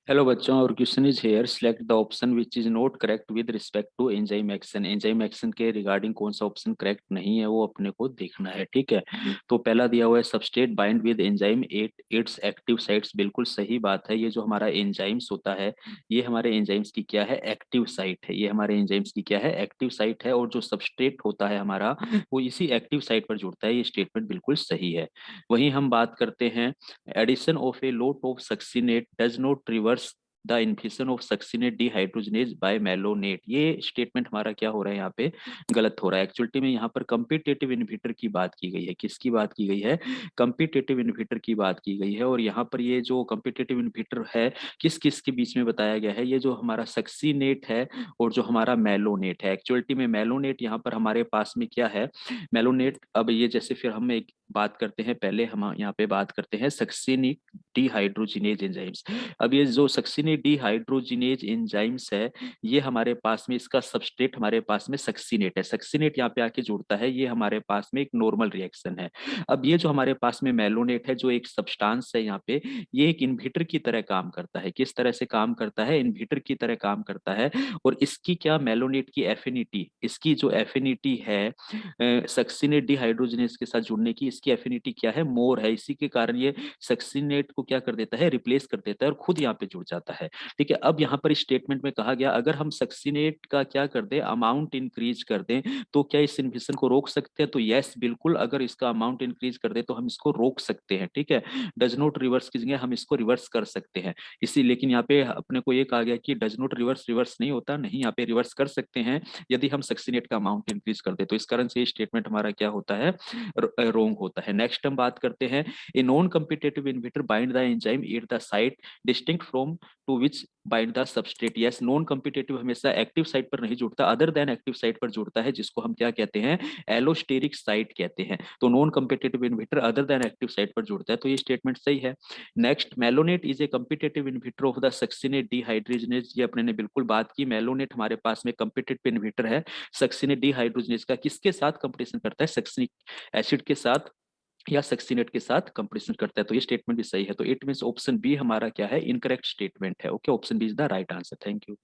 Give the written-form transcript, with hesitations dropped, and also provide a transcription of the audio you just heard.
Hello बच्चों, और question is here, select the option which is not correct with respect to enzyme action. Enzyme action के regarding कौन सा option correct नहीं है वो अपने को देखना है। ठीक है, तो पहला दिया हुआ है substrate bind with enzyme at its active sites. बिल्कुल सही बात है। ये जो हमारा एंजाइम्स होता है, ये हमारे एंजाइम्स की क्या है, एक्टिव साइट है। ये हमारे एंजाइम्स की क्या है, एक्टिव साइट है। और जो सबस्ट्रेट होता है हमारा, वो इसी एक्टिव साइट पर जुड़ता है। ये स्टेटमेंट बिल्कुल सही है। वहीं हम बात करते हैं, addition of a lot of succinate does not reverse the inhibition of succinate dehydrogenase by malonate. ये स्टेटमेंट हमारा क्या हो रहा है यहाँ पे, गलत हो रहा है। एक्चुअली में यहाँ पर कंपिटेटिव इनहिबिटर की बात की गई है। किसकी बात की गई है, कंपिटेटिव इनहिबिटर की बात की गई है। और यहाँ पर ये जो कंपिटेटिव इनहिबिटर है, किस किस के बीच में बताया गया है, ये जो हमारा सक्सीनेट है और जो हमारा मेलोनेट है। एक्चुअलिटी में मेलोनेट यहाँ पर हमारे पास में क्या है, मेलोनेट। अब ये जैसे फिर हम एक बात करते हैं, पहले हम यहाँ पे बात करते हैं सक्सिनिक डिहाइड्रोजिनेज एंजाइम्स। अब ये जो सक्सिनेट डिहाइड्रोजिनेज एंजाइम्स है, ये हमारे पास में इसका सबस्ट्रेट हमारे पास में सक्सिनेट है। सक्सिनेट यहाँ पे आके जुड़ता है, ये हमारे पास में एक नॉर्मल रिएक्शन है। अब ये जो हमारे पास में मेलोनेट है, जो एक सब्सटेंस है यहाँ पे, ये एक इनहिबिटर की तरह काम करता है। किस तरह से काम करता है, इनहिबिटर की तरह काम करता है। और इसकी क्या, मेलोनेट की एफिनिटी, इसकी जो एफिनिटी है सक्सिनेट डिहाइड्रोजनेज के साथ जुड़ने की, इसकी एफिनिटी क्या है, मोर है। इसी के कारण ये सक्सिनेट को क्या कर देता है, रिप्लेस कर देता है और खुद यहाँ पे जुड़ जाता है। ठीक है, अब यहाँ पर स्टेटमेंट में कहा गया, अगर हम सक्सिनेट का क्या कर दें, अमाउंट इंक्रीज कर दें, तो क्या इस इन्फेक्शन को रोक सकते हैं। तो यस, बिल्कुल, अगर इसका अमाउंट इंक्रीज कर दे तो हम इसको रोक सकते हैं। ठीक है, डज नॉट रिवर्स की जगह हम इसको रिवर्स कर सकते हैं। इसी, लेकिन यहाँ पे अपने को ये कहा गया कि डज नॉट रिवर्स रिवर्स नहीं होता, नहीं, यहाँ पे रिवर्स कर सकते हैं यदि हम सक्सिनेट का अमाउंट इंक्रीज कर दे। तो इस कारण से ये स्टेटमेंट हमारा क्या होता है, रोंग होता है। नेक्स्ट हम बात करते हैं, a non competitive inhibitor bind the enzyme at the site distinct from to which bind the substrate. Yes, non competitive हमेशा एक्टिव साइट पर नहीं जुड़ता, अदर देन एक्टिव साइट पर जुड़ता है, जिसको हम क्या कहते हैं, एलोस्टेरिक साइट कहते हैं। तो non competitive inhibitor other than active site पर जुड़ता है, तो ये स्टेटमेंट सही है। Next, malonate is a competitive inhibitor of the succinate dehydrogenase. ये अपने ने बिल्कुल बात की, मेलोनेट हमारे पास में कम्पिटेटिव इनहिबिटर है सक्सिनेट डिहाइड्रोजनेज का। किसके साथ कंपटीशन करता है, सक्सिनिक एसिड के साथ या सक्सिनेट के साथ कंपटीशन करता है। तो ये स्टेटमेंट भी सही है। तो इट मींस ऑप्शन बी हमारा क्या है, इनकरेक्ट स्टेटमेंट है। Okay, option B is the right answer. Thank you.